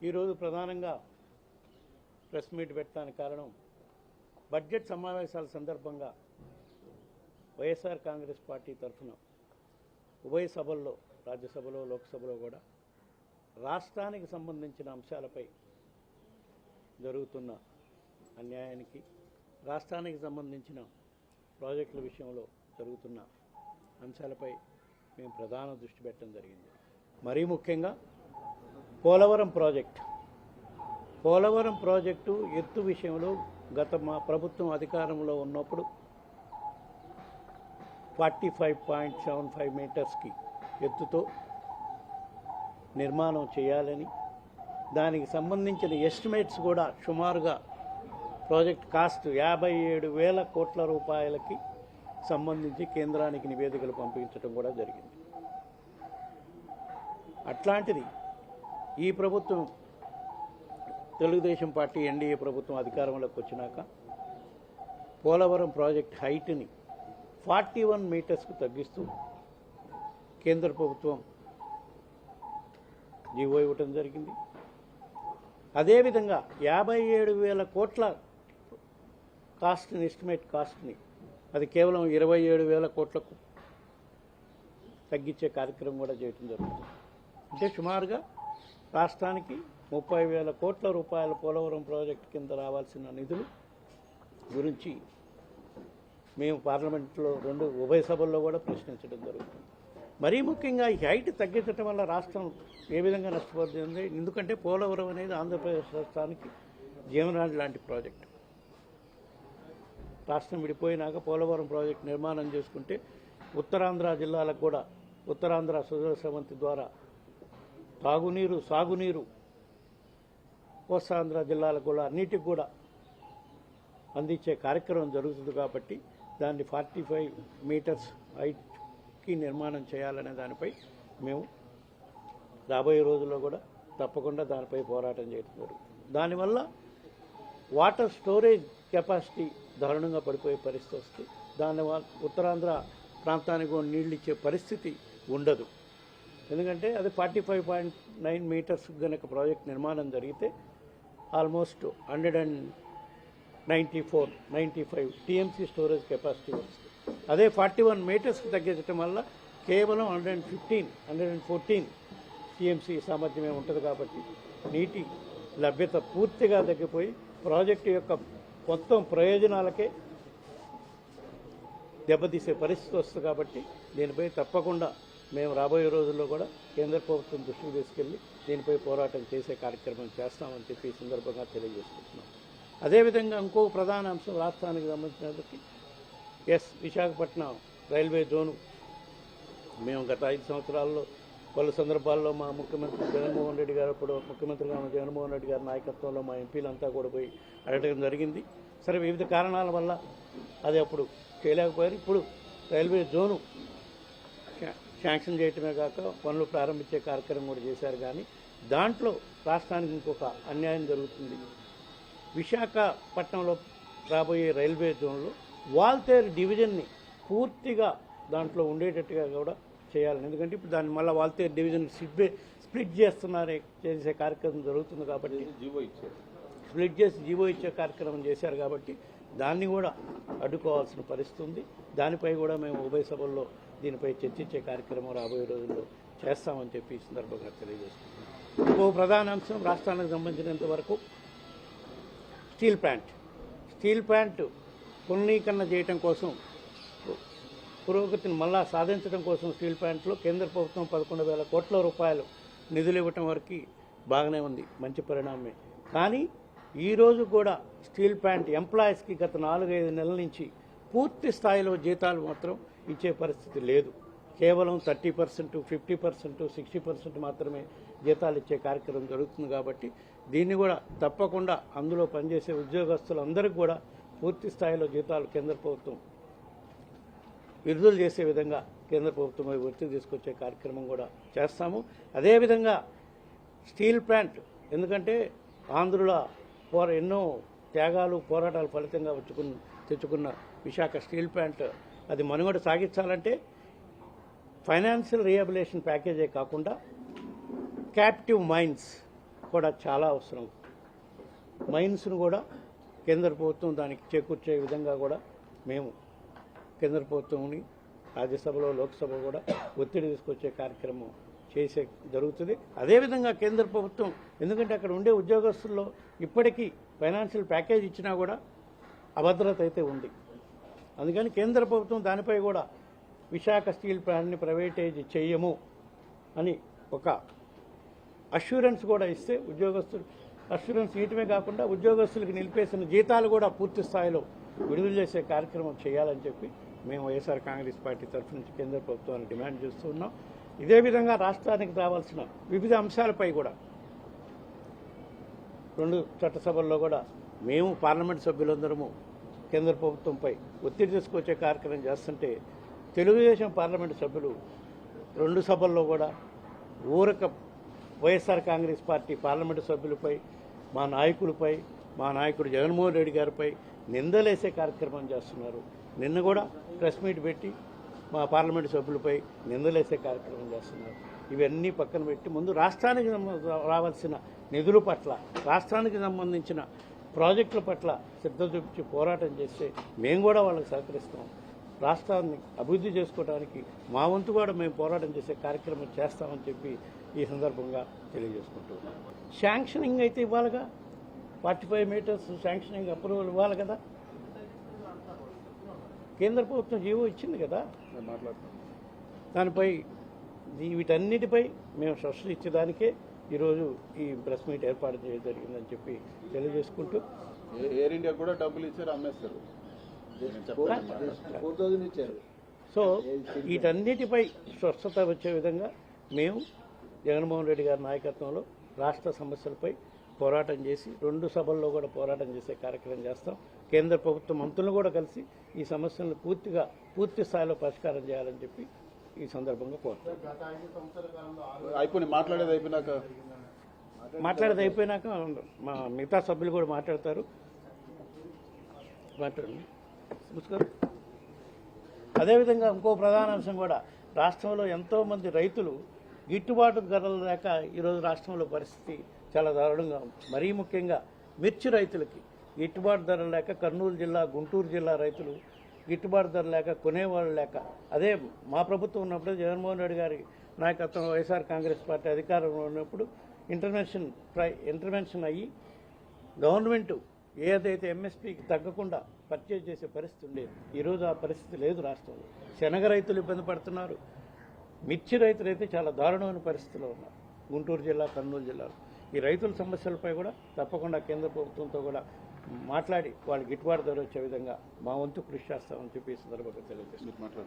ఈరోజు ప్రధానంగా press meet పెట్టడానికి కారణం బడ్జెట్ సమావేశాల సందర్భంగా వైఎస్ఆర్ కాంగ్రెస్ పార్టీ తరఫున ఉభయ సభల్లో రాజ్యసభలో లోక్సభలో కూడా రాష్ట్రానికి సంబంధించిన అంశాలపై జరుగుతున్న అన్యాయానికి రాష్ట్రానికి సంబంధించిన ప్రాజెక్టుల విషయంలో జరుగుతున్న అంశాలపై మేము ప్రధాన దృష్టి పెట్టడం జరిగింది. మరీ ముఖ్యంగా పోలవరం ప్రాజెక్టు ఎత్తు విషయంలో గత మా ప్రభుత్వం అధికారంలో ఉన్నప్పుడు 45.75 మీటర్స్కి ఎత్తుతో నిర్మాణం చేయాలని, దానికి సంబంధించిన ఎస్టిమేట్స్ కూడా సుమారుగా ప్రాజెక్ట్ కాస్ట్ 57,000 కోట్ల రూపాయలకి సంబంధించి కేంద్రానికి నివేదికలు పంపించడం కూడా జరిగింది. అట్లాంటిది ఈ ప్రభుత్వం తెలుగుదేశం పార్టీ ఎన్డీఏ ప్రభుత్వం అధికారంలోకి వచ్చినాక పోలవరం ప్రాజెక్ట్ హైట్ని 41 మీటర్స్కు తగ్గిస్తూ కేంద్ర ప్రభుత్వం జీవో ఇవ్వటం జరిగింది. అదేవిధంగా 57,000 కోట్ల ఎస్టిమేట్ కాస్ట్ని అది కేవలం 27,000 కోట్లకు తగ్గించే కార్యక్రమం కూడా చేయడం జరుగుతుంది. అంటే సుమారుగా రాష్ట్రానికి 30,000 కోట్ల రూపాయల పోలవరం ప్రాజెక్టు కింద రావాల్సిన నిధులు గురించి మేము పార్లమెంట్లో ఉభయ సభల్లో కూడా ప్రశ్నించడం జరుగుతుంది. మరీ ముఖ్యంగా ఈ హైట్ తగ్గించడం వల్ల రాష్ట్రం ఏ విధంగా నష్టపోతుంది? ఎందుకంటే పోలవరం అనేది ఆంధ్రప్రదేశ్ రాష్ట్రానికి జీవనాడి లాంటి ప్రాజెక్టు. రాష్ట్రం విడిపోయినాక పోలవరం ప్రాజెక్టు నిర్మాణం చేసుకుంటే ఉత్తరాంధ్ర జిల్లాలకు కూడా ఉత్తరాంధ్ర సుజల స్రవంతి ద్వారా తాగునీరు సాగునీరు కోస్తాంధ్ర జిల్లాలకు కూడా అన్నిటికి కూడా అందించే కార్యక్రమం జరుగుతుంది. కాబట్టి దాన్ని 45 మీటర్స్ హైట్కి నిర్మాణం చేయాలనే దానిపై మేము రాబోయే రోజుల్లో కూడా తప్పకుండా దానిపై పోరాటం చేయడం జరుగుతుంది. దానివల్ల వాటర్ స్టోరేజ్ కెపాసిటీ దారుణంగా పడిపోయే పరిస్థితి వస్తుంది. దానివల్ల ఉత్తరాంధ్ర ప్రాంతానికి నీళ్ళు ఇచ్చే పరిస్థితి ఉండదు. ఎందుకంటే అది 45.9 మీటర్స్ కనుక ప్రాజెక్ట్ నిర్మాణం జరిగితే ఆల్మోస్ట్ 195 టీఎంసీ స్టోరేజ్ కెపాసిటీ వస్తుంది. అదే 41 మీటర్స్కి తగ్గించడం వల్ల కేవలం 114 టీఎంసీ సామర్థ్యమే ఉంటుంది. కాబట్టి నీటి లభ్యత పూర్తిగా తగ్గిపోయి ప్రాజెక్టు యొక్క మొత్తం ప్రయోజనాలకే దెబ్బతీసే పరిస్థితి వస్తుంది. కాబట్టి దీనిపై తప్పకుండా మేము రాబోయే రోజుల్లో కూడా కేంద్ర ప్రభుత్వం దృష్టికి తీసుకెళ్లి దీనిపై పోరాటం చేసే కార్యక్రమం చేస్తామని చెప్పి ఈ సందర్భంగా తెలియజేసుకుంటున్నాం. అదేవిధంగా ఇంకో ప్రధాన అంశం రాష్ట్రానికి సంబంధించినప్పటికీ విశాఖపట్నం రైల్వే జోను మేము గత 5 సంవత్సరాల్లో పలు సందర్భాల్లో మా ముఖ్యమంత్రి జగన్మోహన్ రెడ్డి గారు అప్పుడు ముఖ్యమంత్రిగా ఉన్న జగన్మోహన్ రెడ్డి గారి నాయకత్వంలో మా ఎంపీలంతా కూడా పోయి అడగడం జరిగింది. సరే, వివిధ కారణాల వల్ల అది అప్పుడు చేయలేకపోయారు. ఇప్పుడు రైల్వే జోను శాంక్షన్ చేయటమే కాక పనులు ప్రారంభించే కార్యక్రమం కూడా చేశారు. కానీ దాంట్లో రాష్ట్రానికి ఇంకొక అన్యాయం జరుగుతుంది. విశాఖపట్నంలో రాబోయే రైల్వే జోన్లో వాల్తేరు డివిజన్ని పూర్తిగా దాంట్లో ఉండేటట్టుగా కూడా చేయాలని, ఎందుకంటే ఇప్పుడు దాన్ని మళ్ళీ వాల్తేరు డివిజన్ స్ప్లిట్ చేసే కార్యక్రమం జరుగుతుంది. కాబట్టి స్ప్లిట్ చేసి జీవో ఇచ్చే కార్యక్రమం చేశారు. కాబట్టి దాన్ని కూడా అడ్డుకోవాల్సిన పరిస్థితి ఉంది. దానిపై కూడా మేము ఉభయ సభల్లో దీనిపై చర్చించే కార్యక్రమం రాబోయే రోజుల్లో చేస్తామని చెప్పి ఈ సందర్భంగా తెలియజేస్తున్నాం. ఇంకో ప్రధాన అంశం రాష్ట్రానికి సంబంధించినంత వరకు స్టీల్ ప్లాంట్ పునరీకరణ చేయటం కోసం, పురోగతిని మళ్ళా సాధించడం కోసం స్టీల్ ప్లాంట్లో కేంద్ర ప్రభుత్వం 11,000 కోట్ల రూపాయలు నిధులు ఇవ్వటం వరకు బాగానే ఉంది, మంచి పరిణామమే. కానీ ఈరోజు కూడా స్టీల్ ప్లాంట్ ఎంప్లాయీస్కి గత 4-5 నెలల నుంచి పూర్తి స్థాయిలో జీతాలు మాత్రం ఇచ్చే పరిస్థితి లేదు. కేవలం 30%, 50%, 60% మాత్రమే జీతాలు ఇచ్చే కార్యక్రమం జరుగుతుంది. కాబట్టి దీన్ని కూడా తప్పకుండా అందులో పనిచేసే ఉద్యోగస్తులందరికీ కూడా పూర్తి స్థాయిలో జీతాలు కేంద్ర ప్రభుత్వం విడుదల చేసే విధంగా కేంద్ర ప్రభుత్వం ఒత్తిడి తీసుకొచ్చే కార్యక్రమం కూడా చేస్తాము. అదేవిధంగా స్టీల్ ప్లాంట్, ఎందుకంటే ఆంధ్రుల ఎన్నో త్యాగాలు పోరాటాల ఫలితంగా తెచ్చుకున్న విశాఖ స్టీల్ ప్లాంట్ అది మనుగడ సాగించాలంటే ఫైనాన్షియల్ రీహాబిలిటేషన్ ప్యాకేజే కాకుండా క్యాప్టివ్ మైన్స్ కూడా చాలా అవసరం. మైన్స్ను కూడా కేంద్ర ప్రభుత్వం దానికి చేకూర్చే విధంగా కూడా మేము కేంద్ర ప్రభుత్వంని రాజ్యసభలో లోక్సభ కూడా ఒత్తిడి తీసుకొచ్చే కార్యక్రమం చేసే జరుగుతుంది. అదేవిధంగా కేంద్ర ప్రభుత్వం, ఎందుకంటే అక్కడ ఉండే ఉద్యోగస్తుల్లో ఇప్పటికీ ఫైనాన్షియల్ ప్యాకేజ్ ఇచ్చినా కూడా అభద్రత అయితే ఉంది. అందుకని కేంద్ర ప్రభుత్వం దానిపై కూడా విశాఖ స్టీల్ ప్లాంట్ని ప్రైవేటైజ్ చేయము అని ఒక అష్యూరెన్స్ కూడా ఇస్తే ఉద్యోగస్తులు అష్యూరెన్స్ ఇయటమే కాకుండా ఉద్యోగస్తులకు నిలిపేసిన జీతాలు కూడా పూర్తి స్థాయిలో విడుదల చేసే కార్యక్రమం చేయాలని చెప్పి మేము వైఎస్ఆర్ కాంగ్రెస్ పార్టీ తరఫు నుంచి కేంద్ర ప్రభుత్వాన్ని డిమాండ్ చేస్తూ ఉన్నాం. ఇదే విధంగా రాష్ట్రానికి రావాల్సిన వివిధ అంశాలపై కూడా 2 చట్టసభల్లో కూడా మేము పార్లమెంట్ సభ్యులందరము కేంద్ర ప్రభుత్వంపై ఒత్తిడి తీసుకొచ్చే కార్యక్రమం చేస్తుంటే తెలుగుదేశం పార్లమెంటు సభ్యులు 2 సభల్లో కూడా ఊరక వైఎస్ఆర్ కాంగ్రెస్ పార్టీ పార్లమెంటు సభ్యులపై, మా నాయకులపై, మా నాయకుడు జగన్మోహన్ రెడ్డి గారిపై నిందలేసే కార్యక్రమం చేస్తున్నారు. నిన్న కూడా ప్రెస్ మీట్ పెట్టి మా పార్లమెంటు సభ్యులపై నిందలేసే కార్యక్రమం చేస్తున్నారు. ఇవన్నీ పక్కన పెట్టి ముందు రాష్ట్రానికి రావాల్సిన నిధుల పట్ల, రాష్ట్రానికి సంబంధించిన ప్రాజెక్టుల పట్ల శ్రద్ధ చూపించి పోరాటం చేస్తే మేము కూడా వాళ్ళకి సహకరిస్తాం. రాష్ట్రాన్ని అభివృద్ధి చేసుకోవడానికి మా వంతు కూడా మేము పోరాటం చేసే కార్యక్రమం చేస్తామని చెప్పి ఈ సందర్భంగా తెలియజేసుకుంటున్నాం. శాంక్షనింగ్ అయితే ఇవ్వాలిగా, 45 మీటర్స్ శాంక్షనింగ్ అప్రూవల్ ఇవ్వాలి కదా. కేంద్ర ప్రభుత్వం జీవో ఇచ్చింది కదా, దానిపై వీటన్నిటిపై మేము స్పష్టత ఇచ్చేదానికే ఈరోజు ఈ ప్రెస్ మీట్ ఏర్పాటు చేయడం జరిగిందని చెప్పి తెలియజేసుకుంటూ, ఎయిర్ ఇండియా కూడా డబ్బులు ఇచ్చారు, అమ్మేస్తారు. సో వీటన్నిటిపై స్వస్థత వచ్చే విధంగా మేము జగన్మోహన్ రెడ్డి గారి నాయకత్వంలో రాష్ట్ర సమస్యలపై పోరాటం చేసి 2 సభల్లో కూడా పోరాటం చేసే కార్యక్రమం చేస్తాం. కేంద్ర ప్రభుత్వ మంత్రులను కూడా కలిసి ఈ సమస్యలను పూర్తి స్థాయిలో పరిష్కారం చేయాలని చెప్పి ఈ సందర్భంగా కోరుతాం. మాట్లాడేది అయిపోయినాక మా మిగతా సభ్యులు కూడా మాట్లాడతారు. అదేవిధంగా ఇంకో ప్రధాన అంశం కూడా, రాష్ట్రంలో ఎంతోమంది రైతులు గిట్టుబాటు ధరలు లేక ఈరోజు రాష్ట్రంలో పరిస్థితి చాలా దారుణంగా ఉంది. మరీ ముఖ్యంగా మిర్చి రైతులకి గిట్టుబాటు ధరలు లేక కర్నూలు జిల్లా, గుంటూరు జిల్లా రైతులు గిట్టుబాటు ధర లేక, కొనేవాళ్ళు లేక, అదే మా ప్రభుత్వం ఉన్నప్పుడు జగన్మోహన్ రెడ్డి గారి నాయకత్వం వైఎస్ఆర్ కాంగ్రెస్ పార్టీ అధికారంలో ఉన్నప్పుడు ఇంటర్వెన్షన్ అయ్యి గవర్నమెంట్ ఏదైతే ఎంఎస్పీకి తగ్గకుండా పర్చేజ్ చేసే పరిస్థితి ఉండేది. ఈరోజు ఆ పరిస్థితి లేదు రాష్ట్రంలో. శనగ రైతులు ఇబ్బంది పడుతున్నారు, మిర్చి రైతులు అయితే చాలా దారుణమైన పరిస్థితిలో ఉన్నారు గుంటూరు జిల్లా, కర్నూలు జిల్లాలో. ఈ రైతుల సమస్యలపై కూడా తప్పకుండా కేంద్ర ప్రభుత్వంతో కూడా మాట్లాడి వాళ్ళు గిట్టుబాటు ధర వచ్చే విధంగా మా వంతు కృషి చేస్తామని చెప్పి ఈ సందర్భంగా తెలియజేస్తున్నాం.